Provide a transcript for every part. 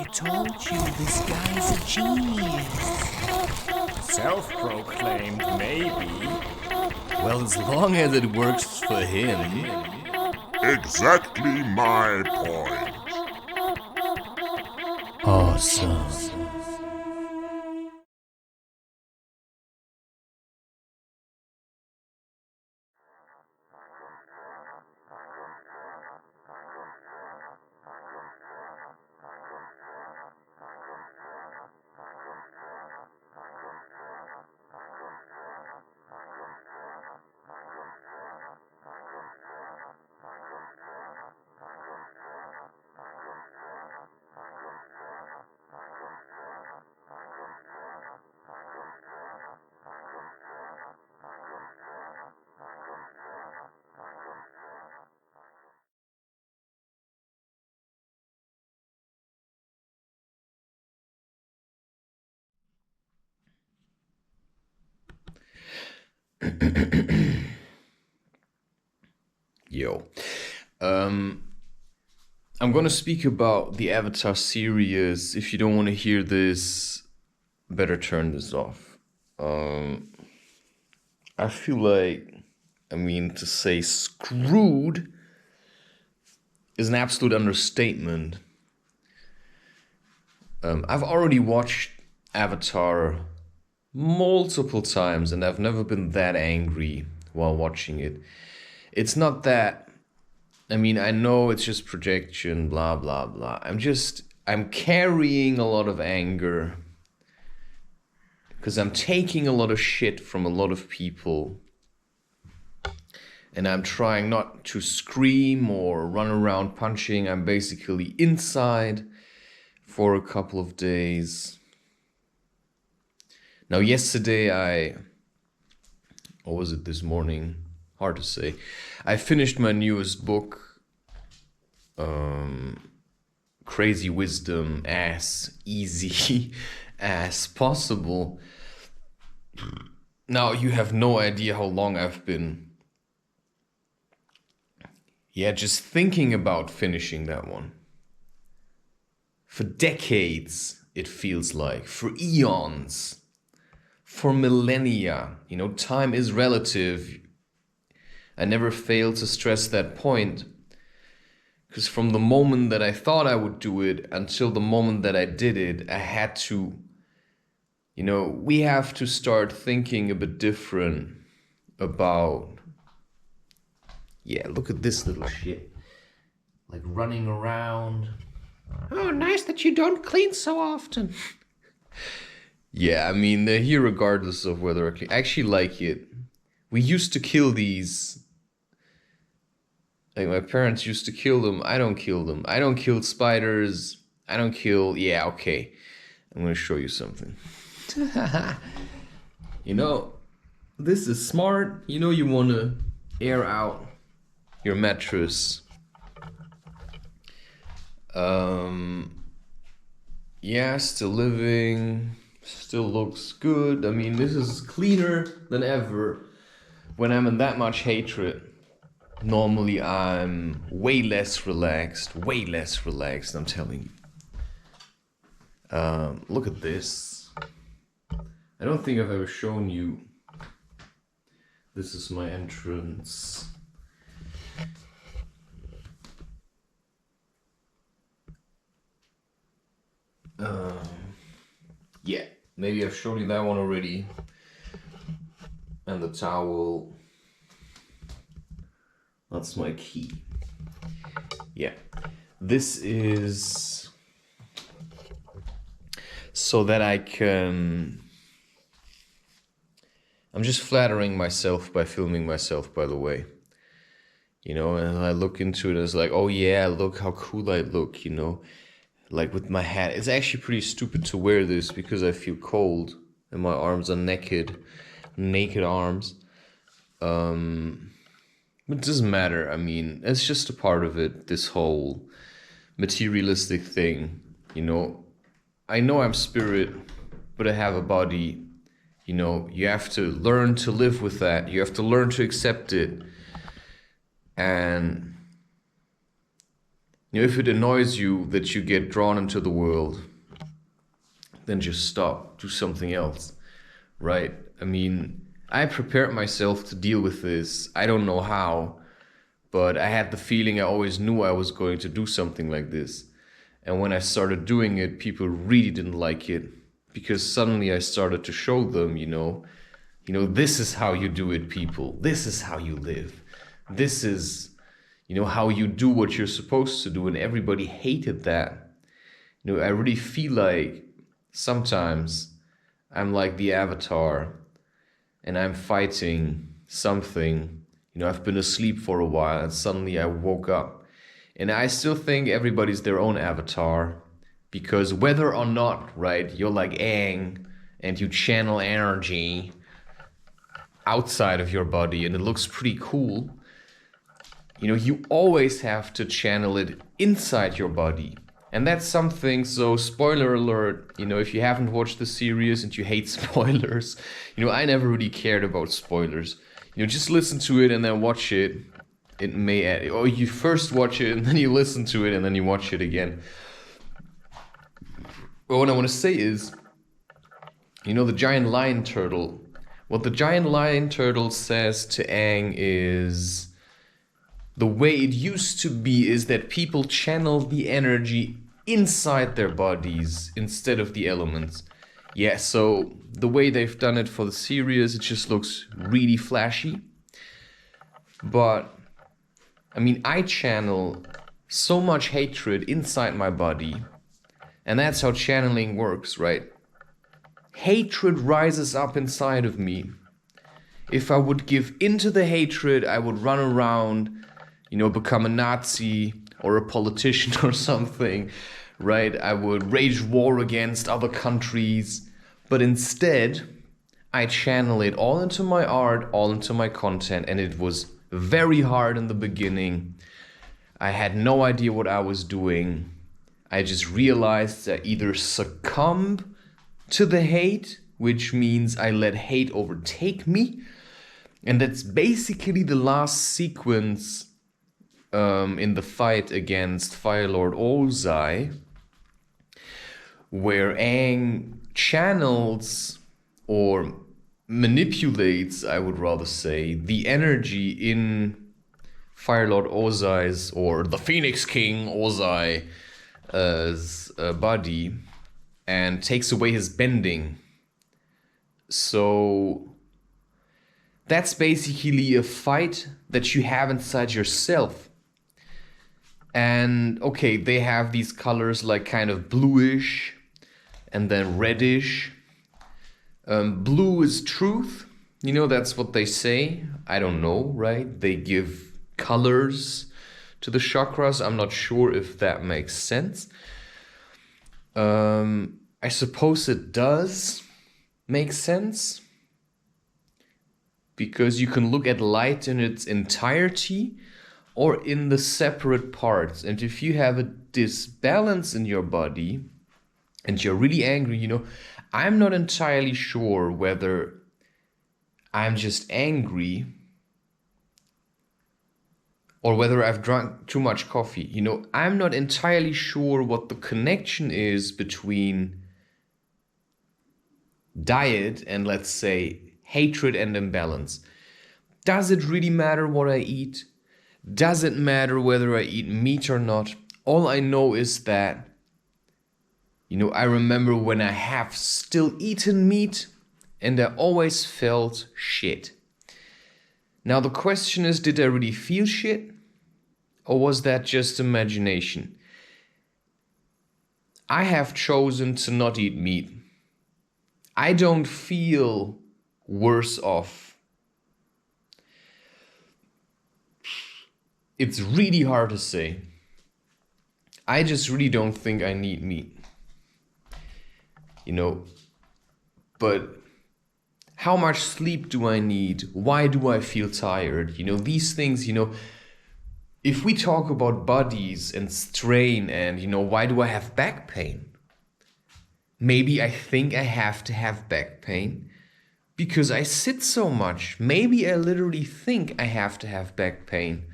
I told you this guy's a genius. Self-proclaimed, maybe. Well, as long as it works for him. Exactly my point. Awesome. Yo. I'm gonna speak about the Avatar series. If you don't want to hear this, better turn this off. I feel like, to say screwed is an absolute understatement. I've already watched Avatar multiple times and I've never been that angry while watching it. It's not that, I know it's just projection, blah, blah, blah. I'm carrying a lot of anger because I'm taking a lot of shit from a lot of people. And I'm trying not to scream or run around punching. I'm basically inside for a couple of days. Now, yesterday or was it this morning? Hard to say. I finished my newest book, Crazy Wisdom, as easy as possible. Now, you have no idea how long I've been just thinking about finishing that one. For decades, it feels like. For eons. For millennia. Time is relative. I never fail to stress that point. Because from the moment that I thought I would do it until the moment that I did it, I had to, we have to start thinking a bit different about, look at this little shit. Like running around. Oh, nice that you don't clean so often. They're here regardless of whether I actually like it. We used to kill these. Like, my parents used to kill them. I don't kill them. I don't kill spiders. I don't kill... Yeah, okay. I'm going to show you something. This is smart. You want to air out your mattress. Still living. Still looks good. This is cleaner than ever. When I'm in that much hatred, normally I'm way less relaxed, I'm telling you. Look at this. I don't think I've ever shown you. This is my entrance. Maybe I've shown you that one already. And the towel. That's my key. This is so that I can... I'm just flattering myself by filming myself, by the way. And I look into it as like, oh yeah, look how cool I look, like with my hat. It's actually pretty stupid to wear this because I feel cold and my arms are naked arms. But it doesn't matter. It's just a part of it, this whole materialistic thing, I know I'm spirit, but I have a body. You have to learn to live with that. You have to learn to accept it. And You know, if it annoys you that you get drawn into the world, then just stop, do something else, right? I mean, I prepared myself to deal with this. I don't know how, but I had the feeling I always knew I was going to do something like this. And when I started doing it, people really didn't like it, because suddenly I started to show them, this is how you do it, people. This is how you live. This is, how you do what you're supposed to do. And everybody hated that. I really feel like sometimes I'm like the Avatar and I'm fighting something. I've been asleep for a while and suddenly I woke up. And I still think everybody's their own avatar, because whether or not, right, you're like Aang and you channel energy outside of your body and it looks pretty cool, you always have to channel it inside your body. And that's something, so spoiler alert, if you haven't watched the series and you hate spoilers, I never really cared about spoilers. Just listen to it and then watch it. It may add, or you first watch it and then you listen to it and then you watch it again. But what I want to say is, the giant lion turtle. What the giant lion turtle says to Aang is, the way it used to be is that people channel the energy inside their bodies instead of the elements. Yeah, so the way they've done it for the series, it just looks really flashy. But I channel so much hatred inside my body, and that's how channeling works, right? Hatred rises up inside of me. If I would give into the hatred, I would run around, become a Nazi or a politician or something, right? I would rage war against other countries, but instead, I channel it all into my art, all into my content, and it was very hard in the beginning. I had no idea what I was doing. I just realized I either succumb to the hate, which means I let hate overtake me. And that's basically the last sequence in the fight against Fire Lord Ozai, where Aang channels or manipulates, I would rather say, the energy in Fire Lord Ozai's, or the Phoenix King Ozai's body, and takes away his bending. So that's basically a fight that you have inside yourself. And okay, they have these colors like kind of bluish and then reddish. Blue is truth, that's what they say. I don't know, right? They give colors to the chakras. I'm not sure if that makes sense. I suppose it does make sense, because you can look at light in its entirety or in the separate parts. And if you have a disbalance in your body and you're really angry, I'm not entirely sure whether I'm just angry or whether I've drunk too much coffee. I'm not entirely sure what the connection is between diet and, let's say, hatred and imbalance. Does it really matter what I eat? Does it matter whether I eat meat or not? All I know is that I remember when I have still eaten meat and I always felt shit. Now the question is, did I really feel shit? Or was that just imagination? I have chosen to not eat meat. I don't feel worse off. It's really hard to say. I just really don't think I need meat. But how much sleep do I need? Why do I feel tired? These things, if we talk about bodies and strain and, why do I have back pain? Maybe I think I have to have back pain because I sit so much. Maybe I literally think I have to have back pain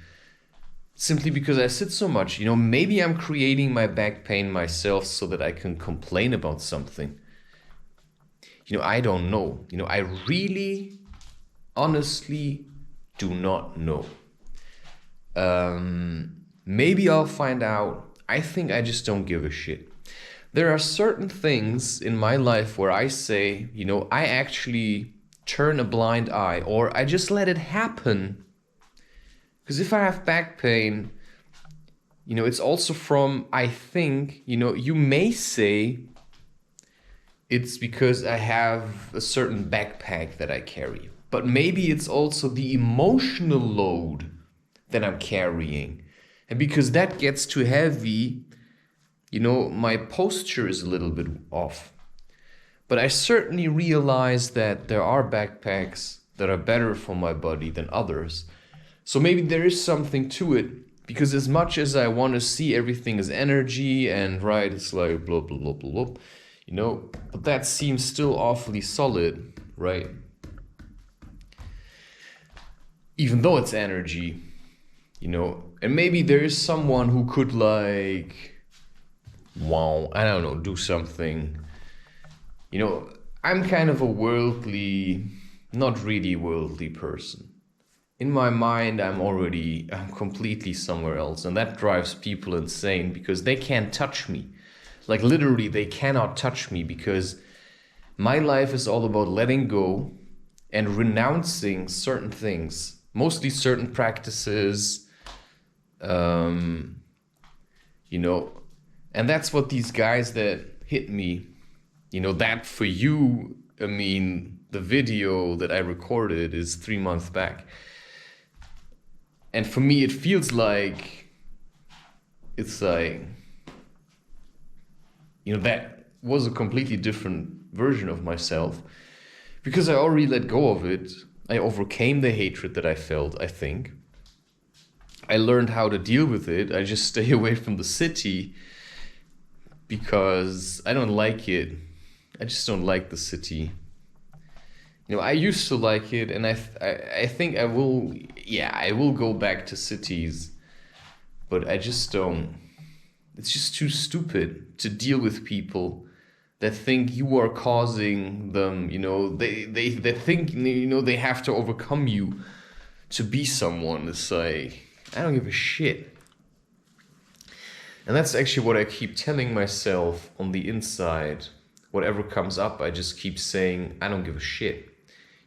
simply because I sit so much. Maybe I'm creating my back pain myself so that I can complain about something. I don't know. I really, honestly do not know. Maybe I'll find out. I think I just don't give a shit. There are certain things in my life where I say, I actually turn a blind eye, or I just let it happen. Because if I have back pain, it's also from, I think, you may say it's because I have a certain backpack that I carry. But maybe it's also the emotional load that I'm carrying. And because that gets too heavy, my posture is a little bit off. But I certainly realize that there are backpacks that are better for my body than others. So maybe there is something to it, because as much as I want to see everything as energy and right, it's like blah, blah, blah, blah, blah, but that seems still awfully solid, right? Even though it's energy, and maybe there is someone who could do something. I'm kind of a worldly, not really worldly person. In my mind, I'm completely somewhere else. And that drives people insane because they can't touch me. Like literally, they cannot touch me because my life is all about letting go and renouncing certain things, mostly certain practices, and that's what these guys that hit me, that for you, the video that I recorded is 3 months back. And for me, it feels like, that was a completely different version of myself because I already let go of it. I overcame the hatred that I felt, I think. I learned how to deal with it. I just stay away from the city because I don't like it. I just don't like the city. I used to like it, and I think I will go back to cities, but I just don't. It's just too stupid to deal with people that think you are causing them, they think, they have to overcome you to be someone. It's like, I don't give a shit. And that's actually what I keep telling myself on the inside. Whatever comes up, I just keep saying, I don't give a shit.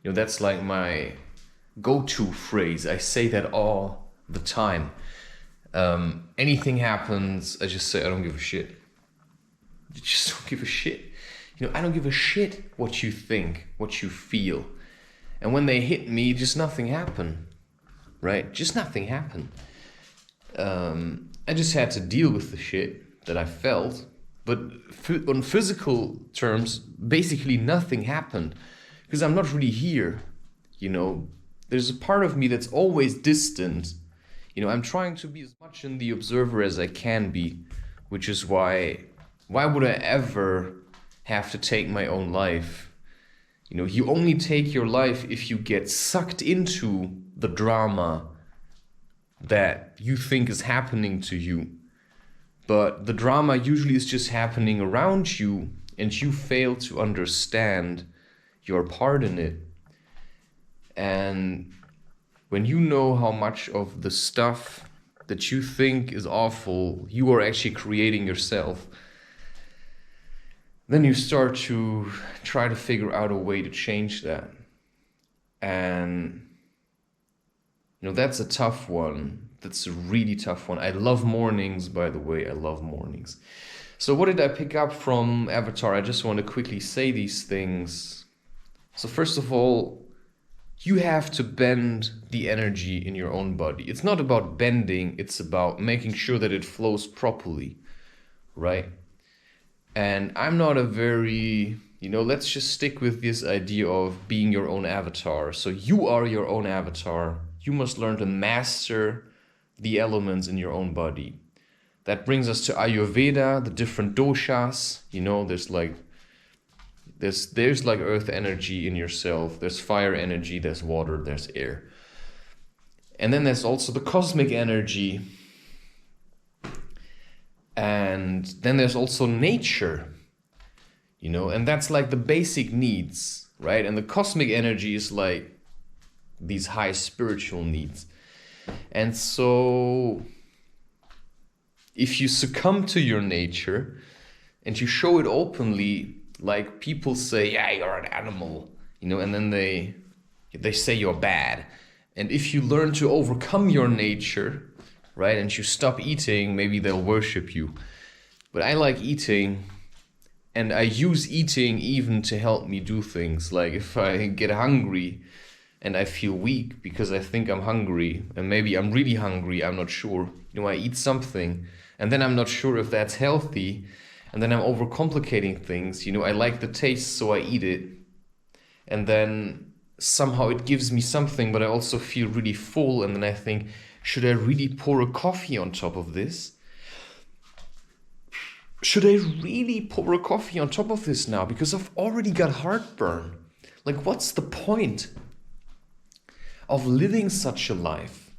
That's like my go-to phrase. I say that all the time. Anything happens, I just say, I don't give a shit. I just don't give a shit. I don't give a shit what you think, what you feel. And when they hit me, just nothing happened, right? Just nothing happened. I just had to deal with the shit that I felt. But on physical terms, basically nothing happened. Because I'm not really here, There's a part of me that's always distant. I'm trying to be as much in the observer as I can be, which is why would I ever have to take my own life? You only take your life if you get sucked into the drama that you think is happening to you. But the drama usually is just happening around you, and you fail to understand your part in it. And when you know how much of the stuff that you think is awful you are actually creating yourself, then you start to try to figure out a way to change that. And that's a tough one. That's a really tough one. I love mornings, by the way. I love mornings. So what did I pick up from Avatar? I just want to quickly say these things. So first of all, you have to bend the energy in your own body. It's not about bending, it's about making sure that it flows properly, right? And I'm not a very, let's just stick with this idea of being your own avatar. So you are your own avatar. You must learn to master the elements in your own body. That brings us to Ayurveda, the different doshas. There's like earth energy in yourself, there's fire energy, there's water, there's air. And then there's also the cosmic energy, And then there's also nature, you know, and that's like the basic needs, right? And the cosmic energy is like these high spiritual needs. And so if you succumb to your nature and you show it openly, like people say, yeah, you're an animal, you know, and then they say you're bad. And if you learn to overcome your nature, right, and you stop eating, maybe they'll worship you. But I like eating, and I use eating even to help me do things. Like if I get hungry and I feel weak because I think I'm hungry, and maybe I'm really hungry, I'm not sure. You know, I eat something, and then I'm not sure if that's healthy, and then I'm overcomplicating things. You know, I like the taste, so I eat it. And then somehow it gives me something, but I also feel really full, and then I think, should I really pour a coffee on top of this? Should I really pour a coffee on top of this now? Because I've already got heartburn. Like, what's the point of living such a life?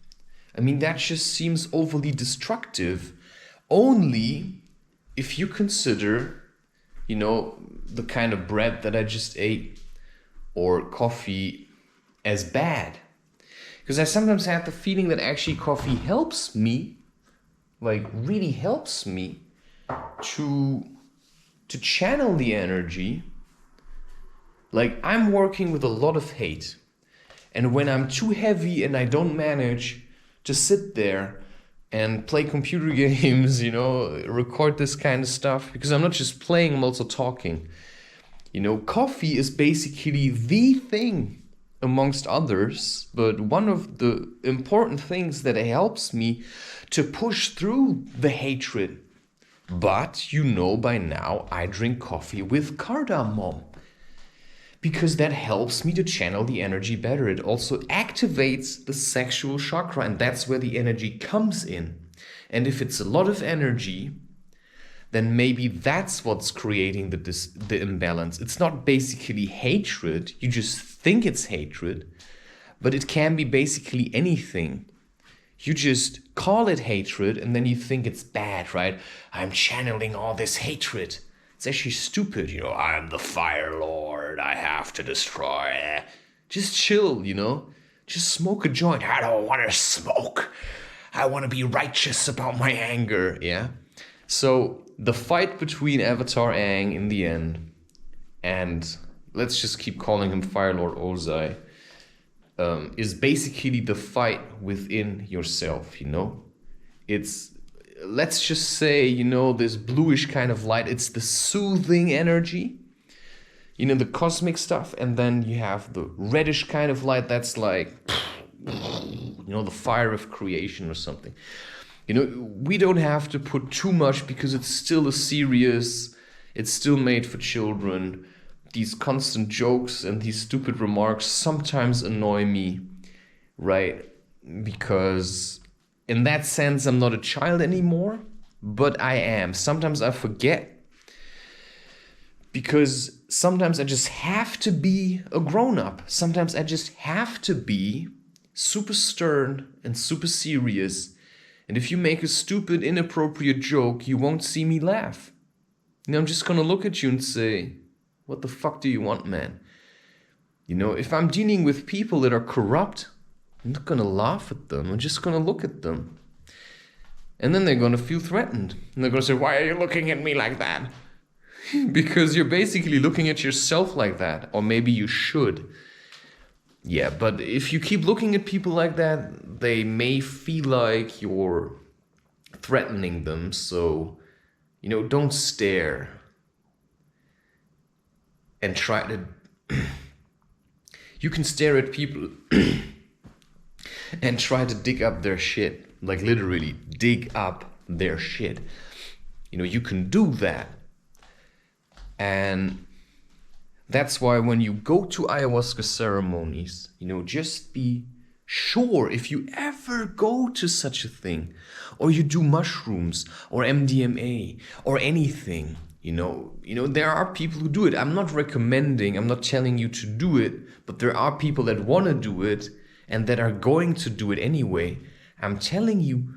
I mean, that just seems overly destructive. Only if you consider, you know, the kind of bread that I just ate or coffee as bad. Because I sometimes had the feeling that actually coffee helps me, like really helps me to channel the energy. Like I'm working with a lot of hate. And when I'm too heavy and I don't manage to sit there and play computer games, you know, record this kind of stuff, because I'm not just playing, I'm also talking. You know, coffee is basically the thing amongst others, but one of the important things that helps me to push through the hatred. But you know by now I drink coffee with cardamom because that helps me to channel the energy better. It also activates the sexual chakra, and that's where the energy comes in. And if it's a lot of energy, then maybe that's what's creating the imbalance. It's not basically hatred, you just think it's hatred, but it can be basically anything. You just call it hatred and then you think it's bad, right? I'm channeling all this hatred. It's actually stupid, you know, I'm the Fire Lord, I have to destroy. Just chill, you know? Just smoke a joint. I don't want to smoke. I want to be righteous about my anger, yeah? So the fight between Avatar Aang in the end, and let's just keep calling him Fire Lord Ozai, is basically the fight within yourself, you know? It's, let's just say, you know, this bluish kind of light, it's the soothing energy, you know, the cosmic stuff, and then you have the reddish kind of light that's like, you know, the fire of creation or something. You know, we don't have to put too much because it's still a serious, it's still made for children. These constant jokes and these stupid remarks sometimes annoy me, right? Because in that sense, I'm not a child anymore, but I am. Sometimes I forget because sometimes I just have to be a grown-up. Sometimes I just have to be super stern and super serious. And if you make a stupid, inappropriate joke, you won't see me laugh. You know, I'm just gonna look at you and say, what the fuck do you want, man? You know, if I'm dealing with people that are corrupt, I'm not gonna laugh at them. I'm just gonna look at them. And then they're gonna feel threatened. And they're gonna say, why are you looking at me like that? Because you're basically looking at yourself like that. Or maybe you should. Yeah, but if you keep looking at people like that, they may feel like you're threatening them. So, you know, don't stare. And try to... You can stare at people and try to dig up their shit. Like literally, dig up their shit. You know, you can do that. And that's why when you go to ayahuasca ceremonies, you know, just be sure if you ever go to such a thing, or you do mushrooms, or MDMA, or anything, you know, there are people who do it. I'm not recommending, I'm not telling you to do it, but there are people that want to do it and that are going to do it anyway. I'm telling you,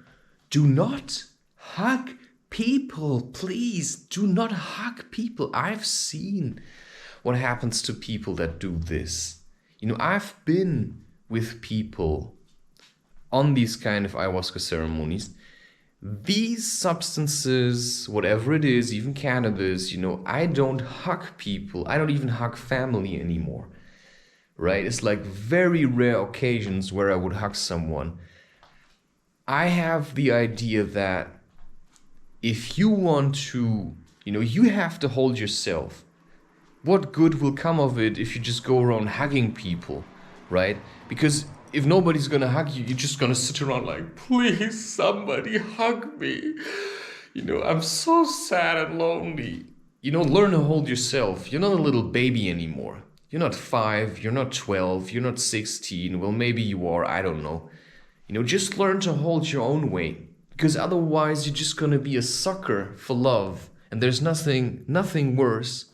do not hug people, please do not hug people. I've seen what happens to people that do this. You know, I've been with people on these kind of ayahuasca ceremonies. These substances, whatever it is, even cannabis, you know, I don't hug people. I don't even hug family anymore, right? It's like very rare occasions where I would hug someone. I have the idea that if you want to, you know, you have to hold yourself. What good will come of it if you just go around hugging people, right? Because if nobody's gonna hug you, you're just gonna sit around like, please, somebody hug me. You know, I'm so sad and lonely. You know, learn to hold yourself. You're not a little baby anymore. You're not 5, you're not 12, you're not 16. Well, maybe you are, I don't know. You know, just learn to hold your own weight. Because otherwise you're just gonna be a sucker for love. And there's nothing worse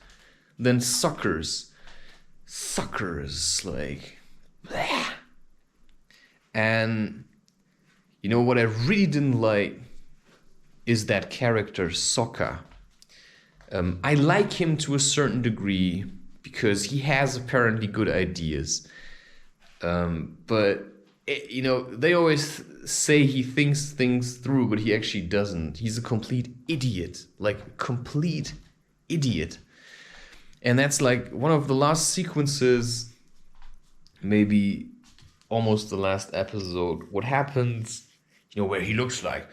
than suckers. Suckers, like, bleh. And you know what I really didn't like is that character Sokka. I like him to a certain degree because he has apparently good ideas. But you know, they always say he thinks things through, but he actually doesn't. He's a complete idiot, like complete idiot. And that's like one of the last sequences, maybe almost the last episode. What happens, you know, where he looks like,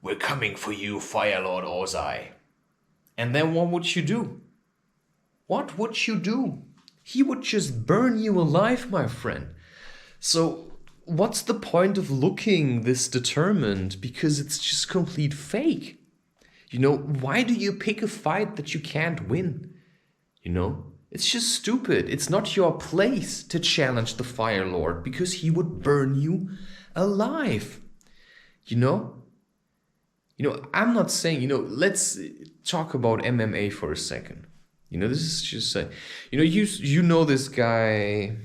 we're coming for you, Fire Lord Ozai. And then what would you do? What would you do? He would just burn you alive, my friend. So what's the point of looking this determined? Because it's just complete fake. You know, why do you pick a fight that you can't win? You know, it's just stupid. It's not your place to challenge the Fire Lord because he would burn you alive. You know, I'm not saying, you know, let's talk about MMA for a second. You know, this is just like, you know, you know this guy,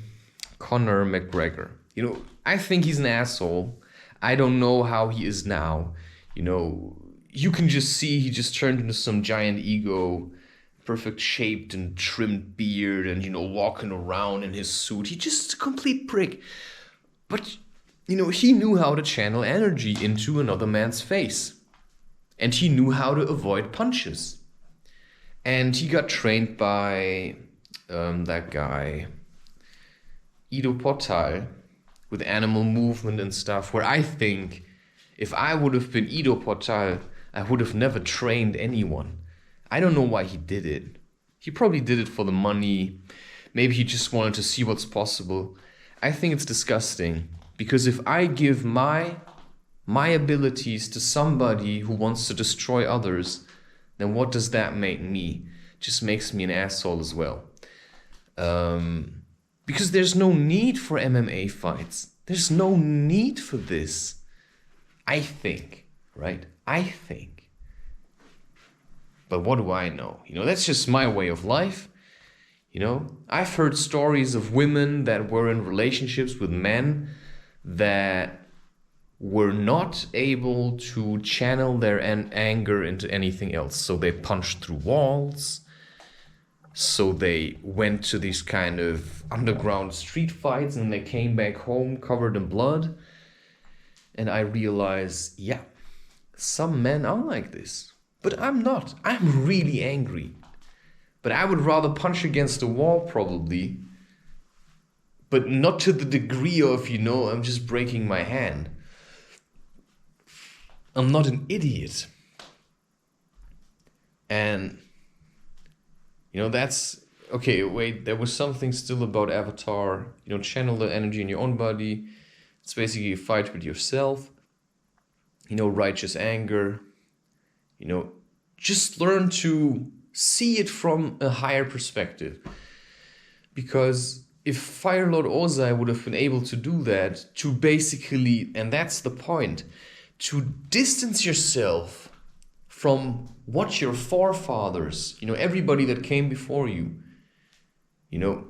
Conor McGregor. You know, I think he's an asshole. I don't know how he is now. You know, you can just see he just turned into some giant ego, perfect shaped and trimmed beard, and, you know, walking around in his suit. He's just a complete prick. But, you know, he knew how to channel energy into another man's face. And he knew how to avoid punches. And he got trained by that guy, Ido Portal, with animal movement and stuff, where I think if I would have been Ido Portal, I would have never trained anyone. I don't know why he did it. He probably did it for the money. Maybe he just wanted to see what's possible. I think it's disgusting, because if I give my abilities to somebody who wants to destroy others, then what does that make me? Just makes me an asshole as well. Because there's no need for MMA fights. There's no need for this. I think, right? I think. But what do I know? You know, that's just my way of life. You know, I've heard stories of women that were in relationships with men that were not able to channel their anger into anything else. So they punched through walls. So they went to these kind of underground street fights, and they came back home covered in blood. And I realized, yeah, some men are like this. But I'm not. I'm really angry. But I would rather punch against a wall probably. But not to the degree of, you know, I'm just breaking my hand. I'm not an idiot. And, you know, that's... Okay, wait, there was something still about Avatar. You know, channel the energy in your own body. It's basically a fight with yourself. You know, righteous anger. You know, just learn to see it from a higher perspective. Because if Fire Lord Ozai would have been able to do that, to basically, and that's the point, to distance yourself from what your forefathers, you know, everybody that came before you, you know,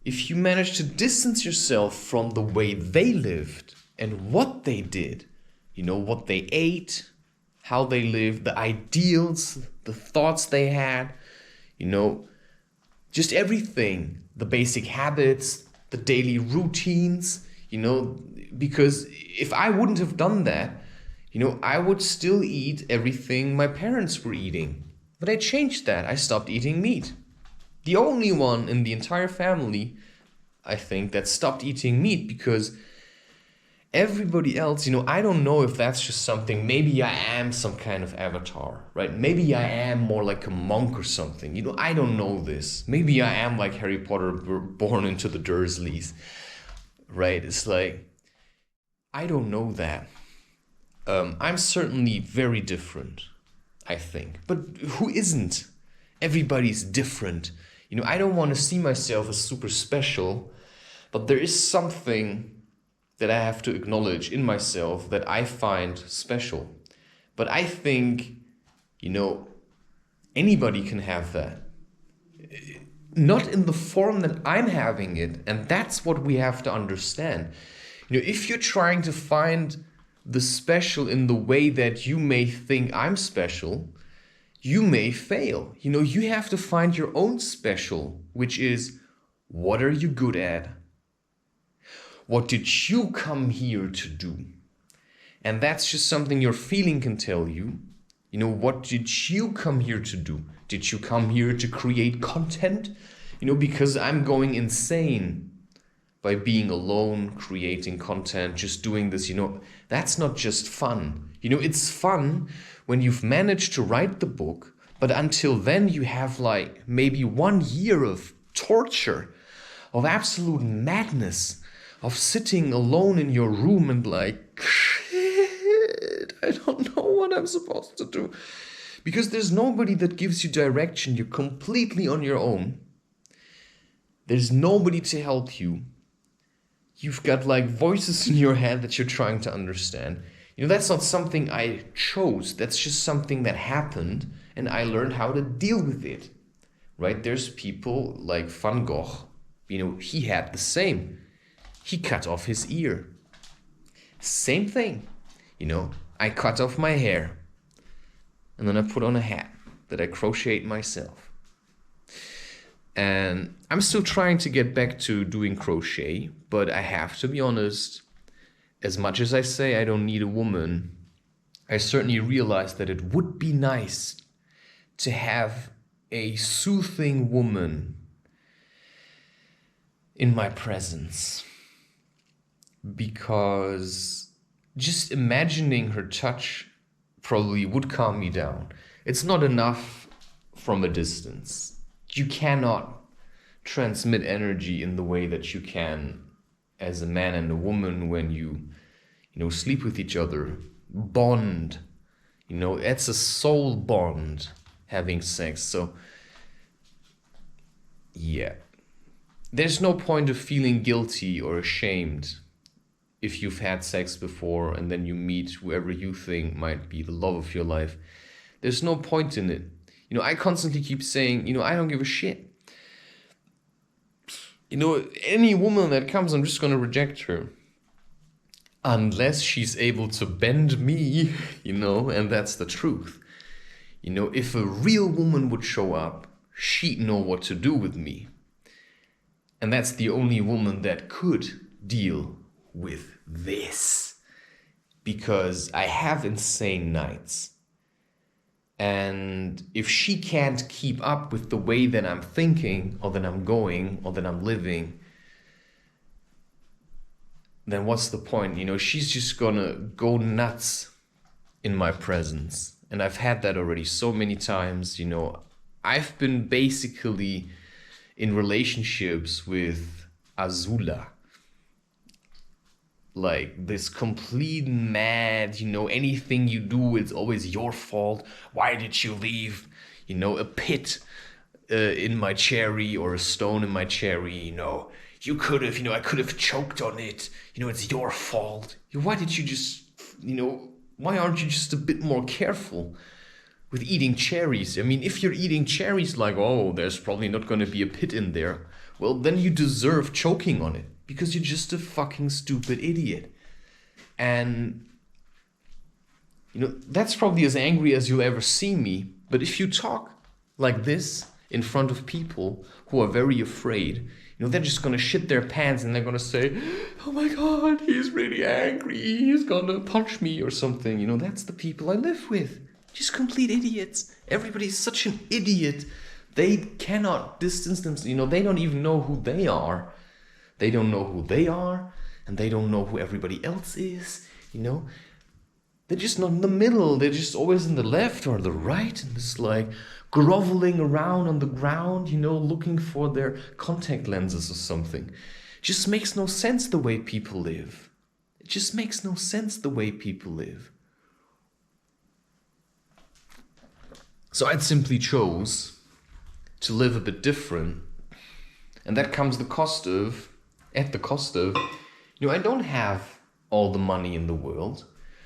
if you manage to distance yourself from the way they lived and what they did, you know, what they ate, how they lived, the ideals, the thoughts they had, you know, just everything, the basic habits, the daily routines, you know, because if I wouldn't have done that, you know, I would still eat everything my parents were eating. But I changed that. I stopped eating meat. The only one in the entire family, I think, that stopped eating meat, because everybody else, you know, I don't know if that's just something, maybe I am some kind of avatar, right? Maybe I am more like a monk or something, you know, I don't know this. Maybe I am like Harry Potter born into the Dursleys, right? It's like, I don't know that. I'm certainly very different, I think. But who isn't? Everybody's different. You know, I don't want to see myself as super special, but there is something that I have to acknowledge in myself that I find special. But I think, you know, anybody can have that. Not in the form that I'm having it, and that's what we have to understand. You know, if you're trying to find the special in the way that you may think I'm special, you may fail. You know, you have to find your own special, which is, what are you good at? What did you come here to do? And that's just something your feeling can tell you. You know, what did you come here to do? Did you come here to create content? You know, because I'm going insane by being alone, creating content, just doing this, you know, that's not just fun. You know, it's fun when you've managed to write the book, but until then you have like maybe 1 year of torture, of absolute madness, of sitting alone in your room and like, shit, I don't know what I'm supposed to do. Because there's nobody that gives you direction. You're completely on your own. There's nobody to help you. You've got like voices in your head that you're trying to understand. You know, that's not something I chose. That's just something that happened and I learned how to deal with it, right? There's people like Van Gogh, you know, he had the same. He cut off his ear. Same thing, you know, I cut off my hair and then I put on a hat that I crocheted myself. And I'm still trying to get back to doing crochet, but I have to be honest, as much as I say I don't need a woman, I certainly realize that it would be nice to have a soothing woman in my presence. Because just imagining her touch probably would calm me down. It's not enough from a distance. You cannot transmit energy in the way that you can as a man and a woman when you know, sleep with each other, bond. You know, it's a soul bond, having sex. So, yeah. There's no point of feeling guilty or ashamed if you've had sex before and then you meet whoever you think might be the love of your life. There's no point in it. You know, I constantly keep saying, you know, I don't give a shit. You know, any woman that comes, I'm just going to reject her. Unless she's able to bend me, you know, and that's the truth. You know, if a real woman would show up, she'd know what to do with me. And that's the only woman that could deal with this. Because I have insane nights. And if she can't keep up with the way that I'm thinking, or that I'm going, or that I'm living, then what's the point? You know, she's just gonna go nuts in my presence. And I've had that already so many times. You know, I've been basically in relationships with Azula. Like this complete mad, you know, anything you do, it's always your fault. Why did you leave, you know, a pit in my cherry or a stone in my cherry, you know. You could have, you know, I could have choked on it. You know, it's your fault. Why did you just, you know, why aren't you just a bit more careful with eating cherries? I mean, if you're eating cherries like, oh, there's probably not going to be a pit in there. Well, then you deserve choking on it. Because you're just a fucking stupid idiot. And You know, that's probably as angry as you'll ever see me. But if you talk like this in front of people who are very afraid, you know, they're just gonna shit their pants and they're gonna say, oh my God, he's really angry, he's gonna punch me or something. You know, that's the people I live with. Just complete idiots. Everybody's such an idiot. They cannot distance themselves. You know, they don't even know who they are. They don't know who they are, and they don't know who everybody else is, you know. They're just not in the middle. They're just always in the left or the right, and just like groveling around on the ground, you know, looking for their contact lenses or something. It just makes no sense the way people live. It just makes no sense the way people live. So I simply chose to live a bit different. And that comes at the cost of, you know, I don't have all the money in the world,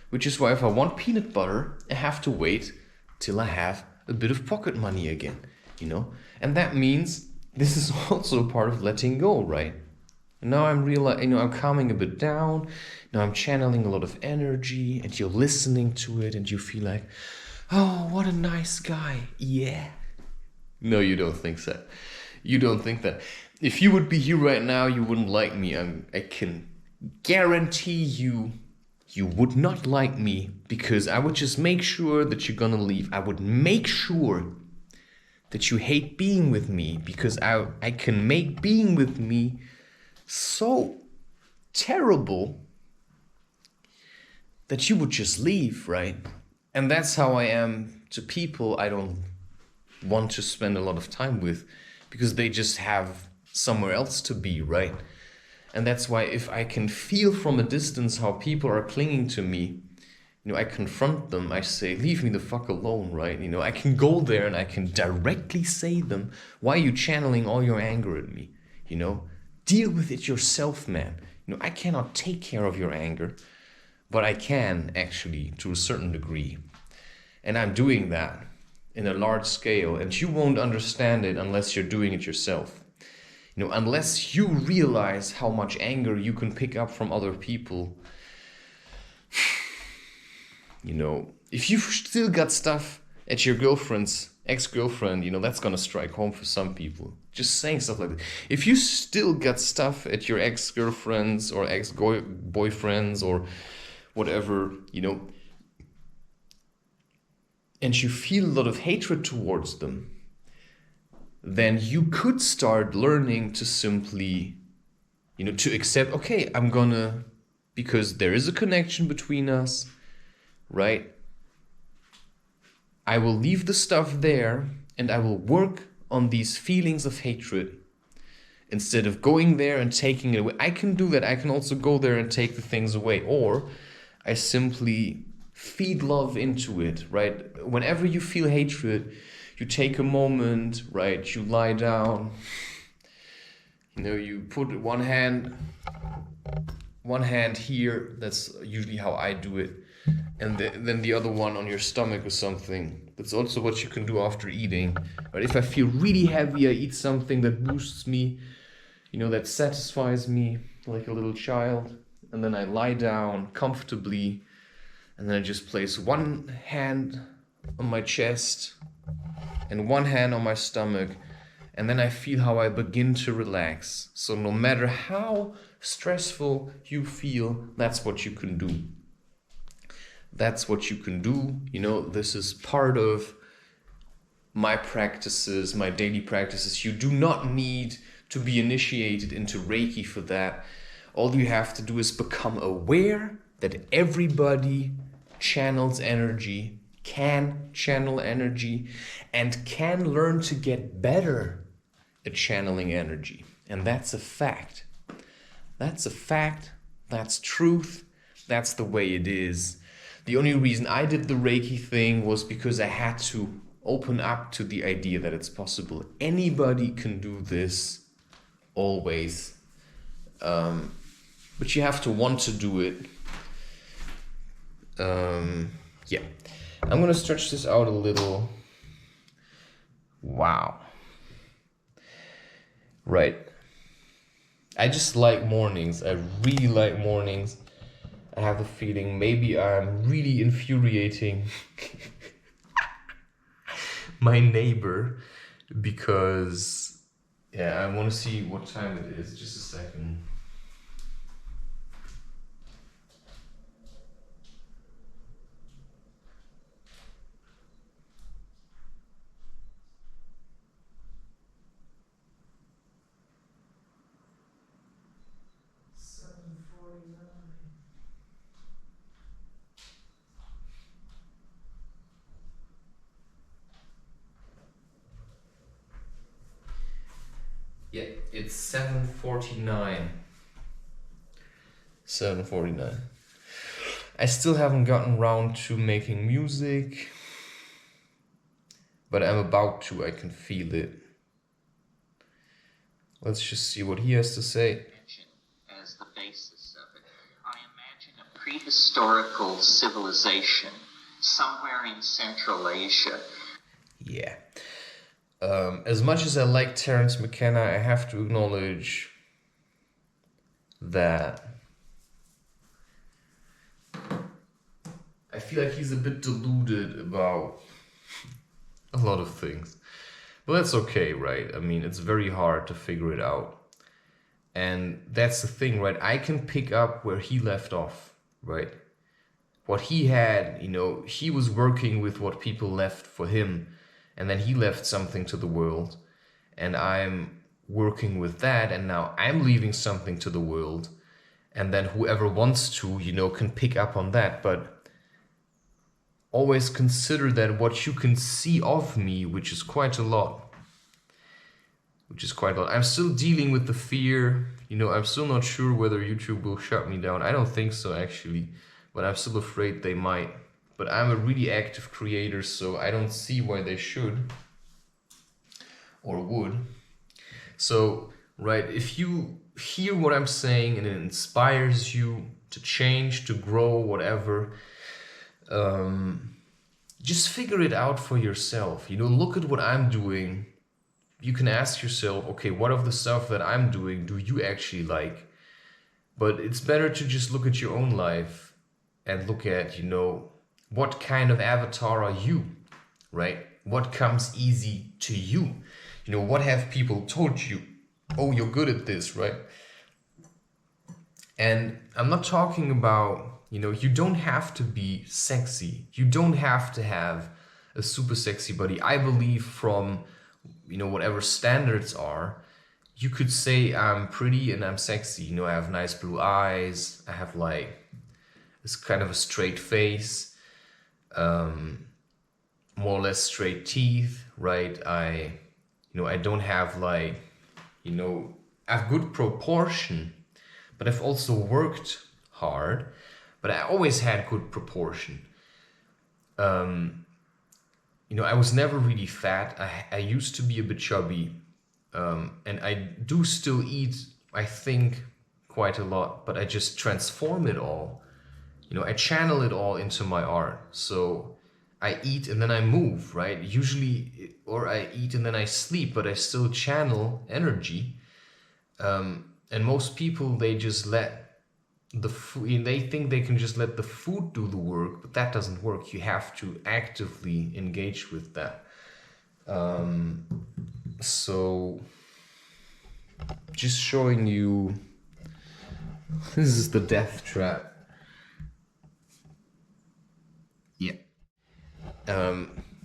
which is why if I want peanut butter, I have to wait till I have a bit of pocket money again, you know? And that means this is also part of letting go, right? And now I'm realizing, you know, I'm calming a bit down. Now I'm channeling a lot of energy and you're listening to it and you feel like, oh, what a nice guy. Yeah. No, you don't think so. You don't think that. If you would be here right now, you wouldn't like me. I can guarantee you would not like me because I would just make sure that you're gonna leave. I would make sure that you hate being with me because I can make being with me so terrible that you would just leave, right? And that's how I am to people I don't want to spend a lot of time with because they just have somewhere else to be, right? And that's why if I can feel from a distance how people are clinging to me, you know, I confront them, I say, leave me the fuck alone, right? You know, I can go there and I can directly say them, why are you channeling all your anger at me? You know, deal with it yourself, man. You know, I cannot take care of your anger, but I can actually to a certain degree. And I'm doing that in a large scale, and you won't understand it unless you're doing it yourself. You know, unless you realize how much anger you can pick up from other people. You know, if you've still got stuff at your girlfriend's ex-girlfriend, you know, that's gonna strike home for some people. Just saying stuff like that. If you still got stuff at your ex-girlfriend's or ex-boyfriend's or whatever, you know, and you feel a lot of hatred towards them, then you could start learning to simply, you know, to accept, okay, I'm gonna, because there is a connection between us, right? I will leave the stuff there and I will work on these feelings of hatred instead of going there and taking it away. I can do that. I can also go there and take the things away, or I simply feed love into it, right? Whenever you feel hatred, you take a moment, right? You lie down, you know, you put one hand here, that's usually how I do it, and then the other one on your stomach or something. That's also what you can do after eating. But if I feel really heavy, I eat something that boosts me, you know, that satisfies me like a little child, and then I lie down comfortably, and then I just place one hand on my chest and one hand on my stomach, and then I feel how I begin to relax. So no matter how stressful you feel, that's what you can do. That's what you can do. You know, this is part of my practices, my daily practices. You do not need to be initiated into Reiki for that. All you have to do is become aware that everybody channels energy, can channel energy, and can learn to get better at channeling energy. And that's a fact. That's a fact. That's truth. That's the way it is. The only reason I did the Reiki thing was because I had to open up to the idea that it's possible. Anybody can do this, always. But you have to want to do it. Yeah. I'm gonna stretch this out a little. Wow. Right. I just like mornings. I really like mornings. I have the feeling maybe I'm really infuriating my neighbor because, yeah, I want to see what time it is. Just a second. Yeah, it's 7:49. 7:49. I still haven't gotten around to making music, but I'm about to. I can feel it. Let's just see what he has to say. As the basis of it, I imagine a prehistorical civilization somewhere in Central Asia. Yeah. As much as I like Terence McKenna, I have to acknowledge that I feel like he's a bit deluded about a lot of things. But that's okay, right? I mean, it's very hard to figure it out. And that's the thing, right? I can pick up where he left off, right? What he had, you know, he was working with what people left for him, and then he left something to the world, and I'm working with that, and now I'm leaving something to the world, and then whoever wants to, you know, can pick up on that. But always consider that what you can see of me, which is quite a lot, I'm still dealing with the fear, you know, I'm still not sure whether YouTube will shut me down. I don't think so, actually, but I'm still afraid they might. But I'm a really active creator, so I don't see why they should or would. So, right, if you hear what I'm saying and it inspires you to change, to grow, whatever, just figure it out for yourself. You know, look at what I'm doing. You can ask yourself, okay, what of the stuff that I'm doing do you actually like? But it's better to just look at your own life and look at, you know, what kind of avatar are you, right? What comes easy to you? You know, what have people told you? Oh, you're good at this, right? And I'm not talking about, you know, you don't have to be sexy. You don't have to have a super sexy body. I believe from, you know, whatever standards are, you could say I'm pretty and I'm sexy. You know, I have nice blue eyes. I have like this kind of a straight face. More or less straight teeth, right? I don't have like, you know, I have good proportion, but I've also worked hard, but I always had good proportion. You know, I was never really fat. I used to be a bit chubby, and I do still eat, I think, quite a lot, but I just transform it all. You know, I channel it all into my art. So I eat and then I move, right? Usually, or I eat and then I sleep, but I still channel energy. And most people, they just let the food, they think they can just let the food do the work, but that doesn't work. You have to actively engage with that. So just showing you, this is the death trap. Yeah.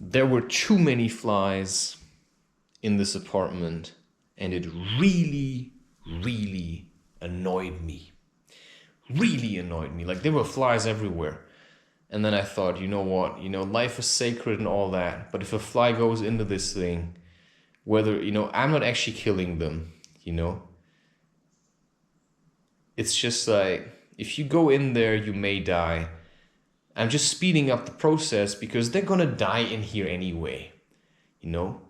There were too many flies in this apartment, and it really, really annoyed me. Really annoyed me. Like, there were flies everywhere. And then I thought, you know what? You know, life is sacred and all that, but if a fly goes into this thing, whether, you know, I'm not actually killing them, you know? It's just like, if you go in there, you may die. I'm just speeding up the process because they're gonna die in here anyway, you know?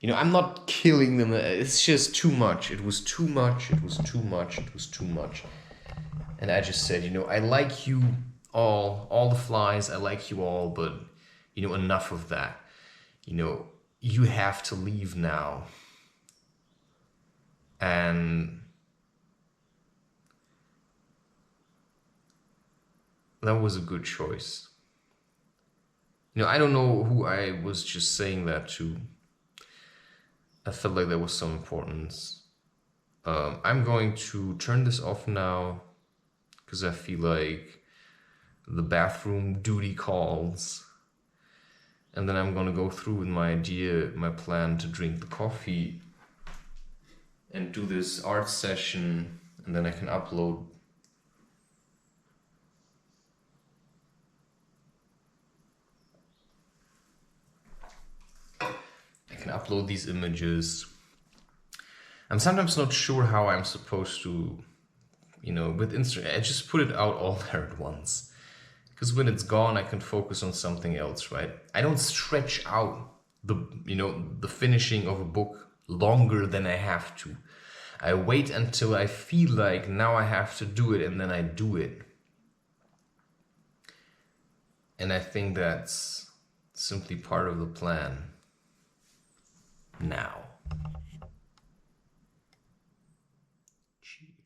You know, I'm not killing them. It's just too much. It was too much. It was too much. It was too much. And I just said, you know, I like you all the flies. I like you all, but, you know, enough of that. You know, you have to leave now. And that was a good choice. You know, I don't know who I was just saying that to. I felt like there was some importance. I'm going to turn this off now because I feel like the bathroom duty calls. And then I'm going to go through with my plan to drink the coffee and do this art session, and then I can upload. Upload these images. I'm sometimes not sure how I'm supposed to, you know, with Instagram, I just put it out all there at once. Because when it's gone, I can focus on something else, right? I don't stretch out the finishing of a book longer than I have to. I wait until I feel like now I have to do it, and then I do it. And I think that's simply part of the plan. Now. Cheers.